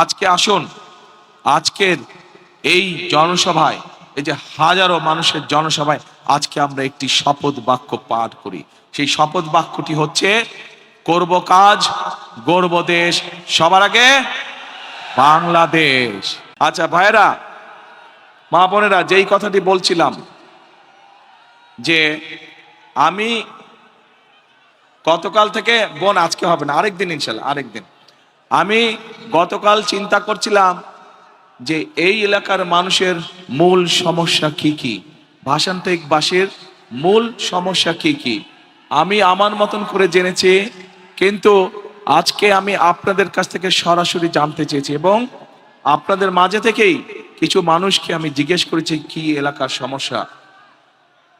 আজকে আসুন, আজকের এই জনসভায়, এই যে হাজারো মানুষের জনসভায় আজকে আমরা একটি শপথ বাক্য পাঠ করি। সেই শপথ বাক্যটি হচ্ছে, করব কাজ, গড়ব দেশ, সবার আগে বাংলাদেশ। আচ্ছা ভাইরা, মা বোনেরা, যেই কথাটি বলছিলাম যে আমি গতকাল থেকে, বোন আজকে হবে না, আরেকদিন ইনশাল্লাহ, আরেকদিন। আমি গতকাল চিন্তা করছিলাম যে এই এলাকার মানুষের মূল সমস্যা কি কি, ভাষান্তরিকবাসীর মূল সমস্যা কি কি আমি আমার মতন করে জেনেছি, কিন্তু আজকে আমি আপনাদের কাছ থেকে সরাসরি জানতে চেয়েছি এবং আপনাদের মাঝে থেকেই কিছু মানুষকে আমি জিজ্ঞেস করেছি কি এলাকার সমস্যা।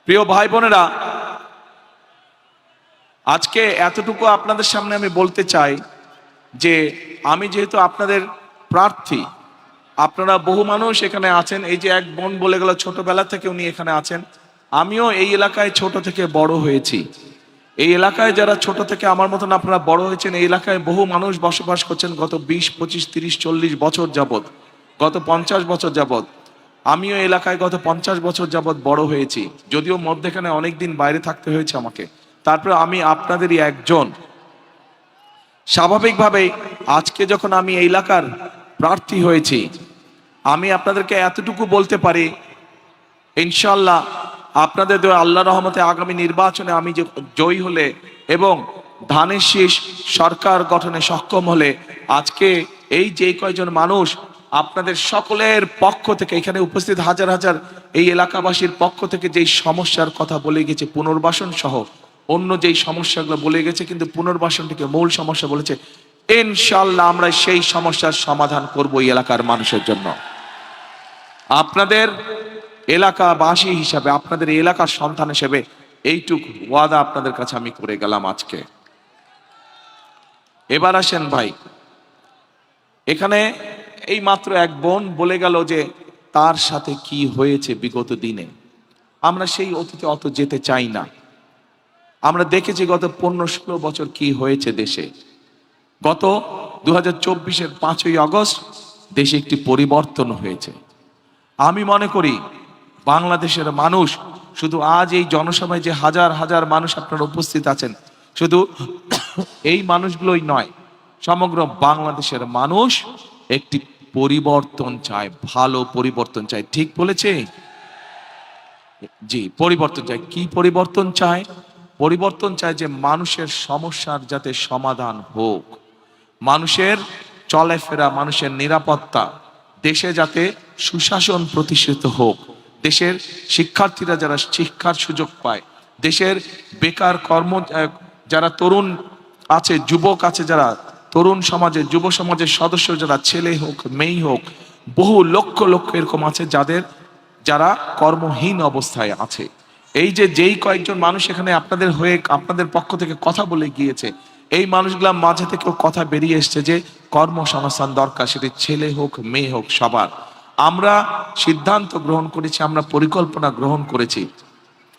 প্রিয় ভাই বোনেরা, আজকে এতটুকু আপনাদের সামনে আমি বলতে চাই যে আমি যেহেতু আপনাদের প্রার্থী, আপনারা বহু মানুষ এখানে আছেন, এই যে এক বোন বলে গেল ছোটবেলা থেকে উনি এখানে আছেন, আমিও এই এলাকায় ছোট থেকে বড় হয়েছি। এই এলাকায় যারা ছোট থেকে আমার মতন আপনারা বড় হয়েছেন, এই এলাকায় বহু মানুষ বসবাস করছেন গত 20, 25, 30, 40 বছর যাবত, গত 50 বছর যাবত। আমিও এলাকায় গত 50 বছর যাবত বড় হয়েছি, যদিও মধ্যেখানে অনেকদিন বাইরে থাকতে হয়েছে আমাকে। তারপরে আমি আপনাদেরই একজন। স্বাভাবিকভাবেই আজকে যখন আমি এই এলাকার প্রার্থী হয়েছি, আমি আপনাদেরকে এতটুকু বলতে পারি, ইনশাল্লাহ আপনাদের দোয়া, আল্লাহ রহমতে আগামী নির্বাচনে আমি যে জয়ী হলে এবং ধানের শীষ সরকার গঠনে সক্ষম হলে, আজকে এই যে কয়জন মানুষ আপনাদের সকলের পক্ষ থেকে, এখানে উপস্থিত হাজার হাজার এই এলাকাবাসীর পক্ষ থেকে যেই সমস্যার কথা বলে গেছে, পুনর্বাসন সহ অন্য যেই সমস্যাগুলো বলে গেছে, কিন্তু পুনর্বাসনটিকে মূল সমস্যা বলেছে, ইনশাল্লাহ আমরা সেই সমস্যার সমাধান করব এই এলাকার মানুষের জন্য। আপনাদের এলাকাবাসী হিসাবে, আপনাদের এলাকার সন্তান হিসেবে এইটুকু ওয়াদা আপনাদের কাছে আমি করে গেলাম আজকে। এবার আসেন ভাই, এখানে এই মাত্র এক বোন বলে গেল যে তার সাথে কি হয়েছে বিগত দিনে। আমরা সেই অতীতে অত যেতে চাই না। আমরা দেখেছি গত 15-16 বছর কি হয়েছে দেশে। গত 2024-এর 5ই আগস্ট দেশে একটি পরিবর্তন হয়েছে। আমি মনে করি বাংলাদেশের মানুষ, শুধু আজ এই জনসভায় যে হাজার হাজার মানুষ আপনারা উপস্থিত আছেন, শুধু এই মানুষগুলোই নয়, সমগ্র বাংলাদেশের মানুষ একটি পরিবর্তন চায়, ভালো পরিবর্তন চায়। ঠিক বলেছে? জি, পরিবর্তন চায়। কি পরিবর্তন চায়? পরিবর্তন চায় যে মানুষের সমস্যার যাতে সমাধান হোক, মানুষের চলাফেরা, মানুষের নিরাপত্তা, দেশে যাতে সুশাসন প্রতিষ্ঠিত হোক, দেশের শিক্ষার্থীরা যারা শিক্ষার সুযোগ পায়, দেশের বেকার কর্ম যারা তরুণ আছে, যুবক আছে, যারা তরুণ সমাজের, যুব সমাজের সদস্য যারা, ছেলে হোক মেয়ে হোক, বহু লক্ষ লক্ষ এরকম আছে যারা কর্মহীন অবস্থায় আছে। এই যে যেই কয়েকজন মানুষ এখানে আপনাদের হয়ে, আপনাদের পক্ষ থেকে কথা বলে গিয়েছে, এই মানুষগুলোর মাঝে থেকেও কথা বেরিয়ে এসছে যে কর্মসংস্থান দরকার, সেটি ছেলে হোক মেয়ে হোক সবার। আমরা সিদ্ধান্ত গ্রহণ করেছি, আমরা পরিকল্পনা গ্রহণ করেছি।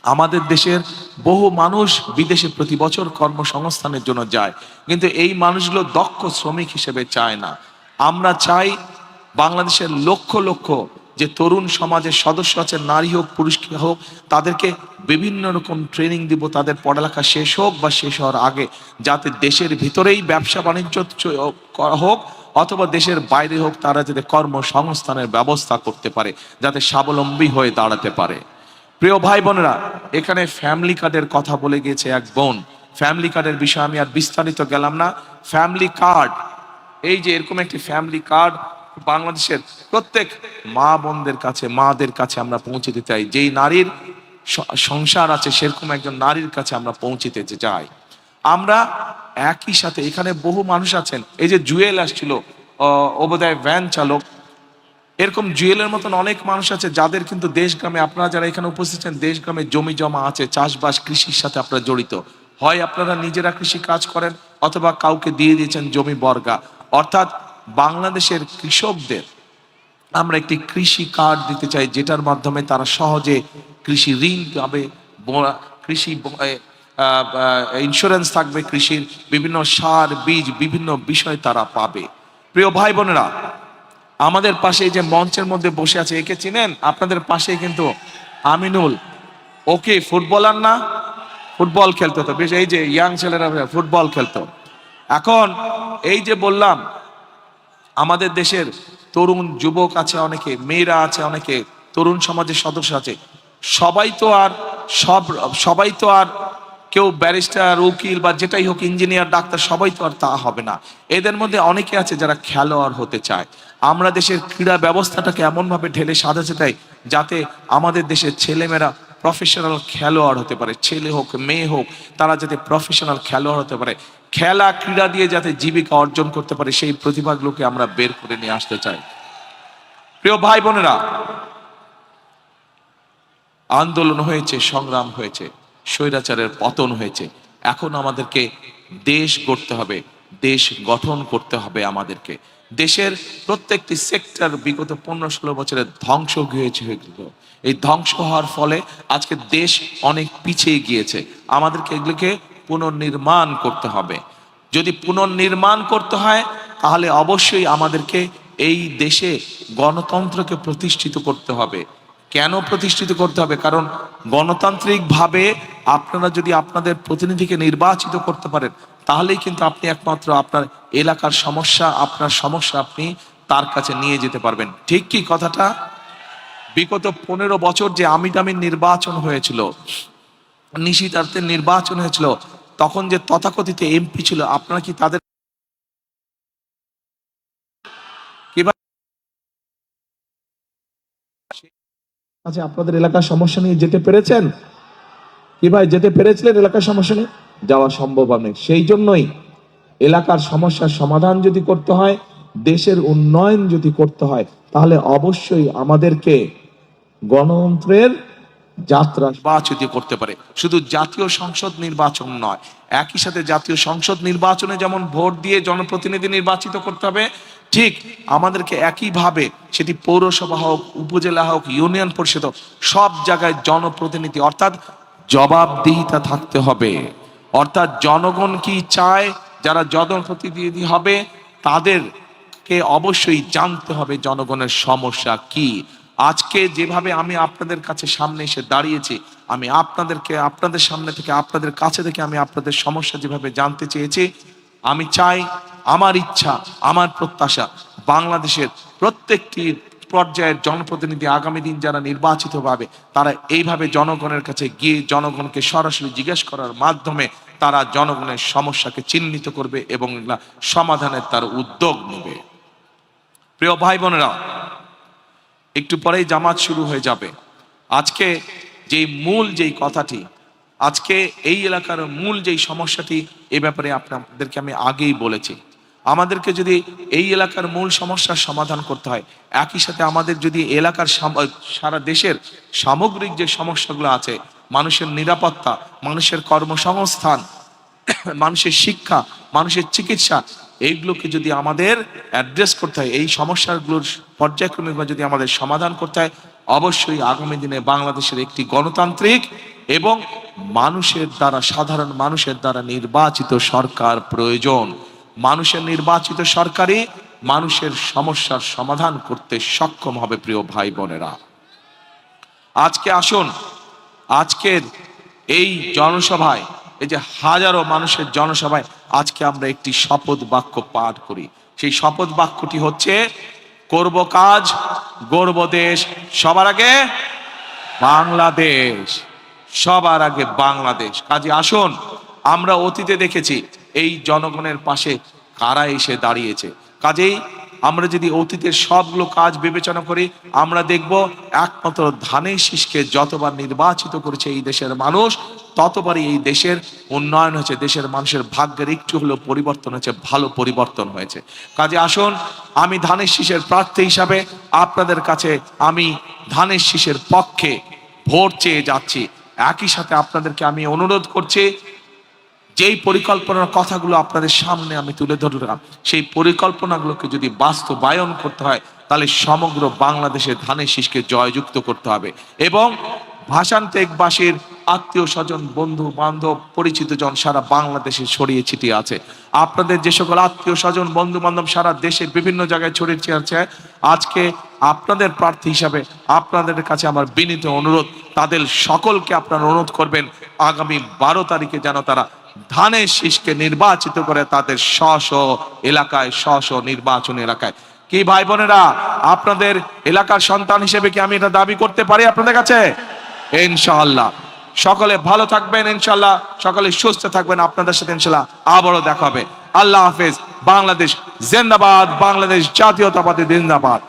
আমাদের দেশের বহু মানুষ বিদেশে প্রতি বছর কর্মসংস্থানের জন্য যায়, কিন্তু এই মানুষগুলো দক্ষ শ্রমিক হিসেবে চায় না। আমরা চাই বাংলাদেশের লক্ষ লক্ষ যে তরুণ সমাজের সদস্য আছে, নারী হোক পুরুষ হোক, তাদেরকে বিভিন্ন রকম ট্রেনিং দিব, তাদের পড়ালেখা শেষ হোক বা শেষ হওয়ার আগে, যাতে দেশের ভিতরেই ব্যবসা বাণিজ্য হোক অথবা দেশের বাইরে হোক, তারা যাতে কর্মসংস্থানের ব্যবস্থা করতে পারে, যাতে স্বাবলম্বী হয়ে দাঁড়াতে পারে। প্রিয় ভাই বোনেরা, এখানে ফ্যামিলি কার্ডের কথা বলে গিয়েছে এক বোন। ফ্যামিলি কার্ডের বিষয়ে আমি আর বিস্তারিত গেলাম না। ফ্যামিলি কার্ড, এই যে এরকম একটি ফ্যামিলি কার্ড বাংলাদেশের প্রত্যেক মা বোনদের কাছে, মাদের কাছে আমরা পৌঁছে দিতে চাই। যেই নারীর সংসার আছে সেরকম একজন নারীর কাছে আমরা পৌঁছে দিতে চাই। আমরা একই সাথে, এখানে বহু মানুষ আছেন, এই যে জুয়েল আসছিল, ও বোধহয় ভ্যান চালক, এরকম জুয়েলের মতন অনেক মানুষ আছে যাদের কিন্তু দেশ গ্রামে, আপনারা যারা এখানে উপস্থিত আছেন, দেশ গ্রামে জমি জমা আছে, চাষবাস কৃষির সাথে আপনারা জড়িত। হয় আপনারা নিজেরা কৃষি কাজ করেন অথবা কাউকে দিয়ে দিয়েছেন জমি বর্গা। অর্থাৎ বাংলাদেশের কৃষকদের আমরা একটি কৃষি কার্ড দিতে চাই, যেটার মাধ্যমে তারা সহজে কৃষি ঋণ পাবে, কৃষি ইন্স্যুরেন্স থাকবে, কৃষির বিভিন্ন সার বীজ বিভিন্ন বিষয় তারা পাবে। প্রিয় ভাই বোনেরা, আমাদের পাশে এই যে মঞ্চের মধ্যে বসে আছে, একে চিনেন? আপনাদের পাশেই কিন্তু আমিনুল। ওকে ফুটবলার না? ফুটবল খেলতো তো বেশ, এই যে ইয়াং ছেলেরা ফুটবল খেলতো। এখন এই যে বললাম, আমাদের দেশের তরুণ যুবক আছে অনেকে, মেয়েরা আছে অনেকে, তরুণ সমাজের সদস্য আছে। সবাই তো আর সবাই তো আর কেউ ব্যারিস্টার, উকিল বা যেটাই হোক, ইঞ্জিনিয়ার, ডাক্তার, সবাই তো আর তা হবে না। এদের মধ্যে অনেকে আছে যারা খেলোয়াড় হতে চায়। আমরা দেশের ক্রীড়া ব্যবস্থাটাকে এমনভাবে ঢেলে সাজাতে চাই যাতে আমাদের দেশের ছেলেমেয়েরা প্রফেশনাল খেলোয়াড় হতে পারে, ছেলে হোক মেয়ে হোক, তারা যাতে প্রফেশনাল খেলোয়াড় হতে পারে, খেলা ক্রীড়া দিয়ে যাতে জীবিকা অর্জন করতে পারে, সেই প্রতিভাগুলোকে আমরা বের করে নিয়ে আসতে চাই। প্রিয় ভাই বোনেরা, আন্দোলন হয়েছে, সংগ্রাম হয়েছে, স্বৈরাচারের পতন হয়েছে। এখন আমাদেরকে দেশ গড়তে হবে, দেশ গঠন করতে হবে আমাদেরকে। দেশের প্রত্যেকটি সেক্টর বিগত 15-16 বছরের ধ্বংস হয়েছিল। এই ধ্বংস হওয়ার ফলে আজকে দেশ অনেক পিছিয়ে গিয়েছে। আমাদেরকে এগুলোকে পুনর্নির্মাণ করতে হবে। যদি পুনর্নির্মাণ করতে হয় তাহলে অবশ্যই আমাদেরকে এই দেশে গণতন্ত্রকে প্রতিষ্ঠিত করতে হবে। কেন প্রতিষ্ঠিত করতে হবে? কারণ গণতান্ত্রিকভাবে আপনারা যদি আপনাদের প্রতিনিধিকে নির্বাচিত করতে পারেন, তাহলেই কিন্তু আপনি একমাত্র আপনার এলাকার সমস্যা, আপনার সমস্যা আপনি তার কাছে নিয়ে যেতে পারবেন। ঠিক কি কথাটা? বিগত 15 বছর যে আমির নির্বাচন হয়েছিল, নিশিতার্থের নির্বাচন হয়েছিল, তখন যে তথাকথিত এমপি ছিল, আপনারা কি তাদের আচ্ছা আপনাদের এলাকার সমস্যা নিয়ে যেতে পেরেছেন কি ভাই? যেতে পেরেছিলেন এলাকার সমস্যা নিয়ে? যাওয়া সম্ভব নেই। সেই জন্যই এলাকার সমস্যার সমাধান যদি করতে হয়, দেশের উন্নয়ন যদি করতে হয়, তাহলে অবশ্যই আমাদেরকে গণতন্ত্রের যাত্রা নির্বাচিত করতে পারে। শুধু জাতীয় সংসদ নির্বাচন নয়, একই সাথে জাতীয় সংসদ নির্বাচনে যেমন ভোট দিয়ে জনপ্রতিনিধি নির্বাচিত করতে হবে, ঠিক আমাদেরকে একইভাবে সেটি পৌরসভা হোক, উপজেলা হোক, ইউনিয়ন পরিষদ হোক, সব জায়গায় জনপ্রতিনিধি অর্থাৎ জবাবদিহিতা থাকতে হবে। অর্থাৎ জনগণ কি চায়, যারা জনপ্রতিনিধি হবে তাদেরকে অবশ্যই জানতে হবে জনগণের সমস্যা কি। আজকে যেভাবে আমি আপনাদের কাছে সামনে এসে দাঁড়িয়েছি, আমি আপনাদেরকে আপনাদের সামনে থেকে, আপনাদের কাছে থেকে আমি আপনাদের সমস্যা যেভাবে জানতে চেয়েছি, আমি চাই, আমার ইচ্ছা, আমার প্রত্যাশা, বাংলাদেশের প্রত্যেকটি পর্যায়ের জনপ্রতিনিধি আগামী দিন যারা নির্বাচিত হবে, তারা এইভাবে জনগণের কাছে গিয়ে জনগণকে সরাসরি জিজ্ঞেস করার মাধ্যমে তারা জনগণের সমস্যাকে চিহ্নিত করবে এবং সমাধানের তার উদ্যোগ নেবে। প্রিয় ভাই বোনেরা, একটু পরেই জামাত শুরু হয়ে যাবে। আজকে যেই কথাটি, আজকে এই এলাকার মূল যেই সমস্যাটি, এ ব্যাপারে আপনাদেরকে আমি আগেই বলেছি। আমাদেরকে যদি এই এলাকার মূল সমস্যার সমাধান করতে হয়, একই সাথে আমাদের যদি এলাকার সারা দেশের সামগ্রিক যে সমস্যাগুলো আছে, মানুষের নিরাপত্তা, মানুষের কর্মসংস্থান, মানুষের শিক্ষা, মানুষের চিকিৎসা, এইগুলোকে যদি আমাদের অ্যাড্রেস করতে হয়, এই সমস্যাগুলোর পর্যায়ক্রমিকভাবে যদি আমাদের সমাধান করতে হয়, অবশ্যই আগামী দিনে বাংলাদেশের একটি গণতান্ত্রিক এবং মানুষের দ্বারা, সাধারণ মানুষের দ্বারা নির্বাচিত সরকার প্রয়োজন। মানুষের নির্বাচিত সরকারই মানুষের সমস্যার সমাধান করতে সক্ষম হবে। প্রিয় ভাই বোনেরা, আজকে আসুন, আজকের এই জনসভায়, এই যে হাজারো মানুষের জনসভায়, আজকে আমরা একটি শপথ বাক্য পাঠ করি। সেই শপথ বাক্যটি হচ্ছে, করব কাজ, গড়ব দেশ, সবার আগে বাংলাদেশ, সবার আগে বাংলাদেশ। কাজে আসুন, আমরা অতীতে দেখেছি এই জনগণের পাশে কারা এসে দাঁড়িয়েছে। কাজেই আমরা যদি অতীতের সবগুলো কাজ বিবেচনা করি, আমরা দেখব একমাত্র ধানের শীষকে যতবার নির্বাচিত করেছে এই দেশের মানুষ, ততবারই এই দেশের উন্নয়ন হয়েছে, দেশের মানুষের ভাগ্যের একটু হলেও পরিবর্তন হয়েছে, ভালো পরিবর্তন হয়েছে। কাজে আসুন, আমি ধানের শীষের প্রার্থী হিসাবে আপনাদের কাছে আমি ধানের শীষের পক্ষে ভোট চেয়ে যাচ্ছি। একই সাথে আপনাদেরকে আমি অনুরোধ করছি, যেই পরিকল্পনার কথাগুলো আপনাদের সামনে আমি তুলে ধরলাম, সেই পরিকল্পনাগুলোকে যদি বাস্তবায়ন করতে হয়, তাহলে সমগ্র বাংলাদেশের ধানের শীষকে জয়যুক্ত করতে হবে এবং ভাষান্তেকবাসীর আত্মীয় স্বজন, বন্ধু বান্ধব, পরিচিত জন সারা বাংলাদেশে ছড়িয়ে ছিটিয়ে আছে। আপনাদের যে সকল আত্মীয় স্বজন, বন্ধু বান্ধব সারা দেশে বিভিন্ন জায়গায় ছড়িয়ে ছিটিয়ে আছে, আজকে আপনাদের প্রার্থী হিসাবে আপনাদের কাছে আমার বিনীত অনুরোধ, তাদের সকলকে আপনারা অনুরোধ করবেন আগামী 12 তারিখে যেন তারা ধানের শীষকে নির্বাচিত করে তাদের স্ব এলাকায়, স্ব নির্বাচন এলাকায়। কি ভাই বোনেরা, আপনাদের এলাকার সন্তান হিসেবে কি আমি এটা দাবি করতে পারি আপনাদের কাছে? ইনশাআল্লাহ। সকলে ভালো থাকবেন, ইনশাআল্লাহ সকলে সুস্থ থাকবেন। আপনাদের সাথে ইনশাআল্লাহ আবারও দেখা হবে। আল্লাহ হাফেজ। বাংলাদেশ জিন্দাবাদ, বাংলাদেশ জাতীয়তাবাদী জিন্দাবাদ।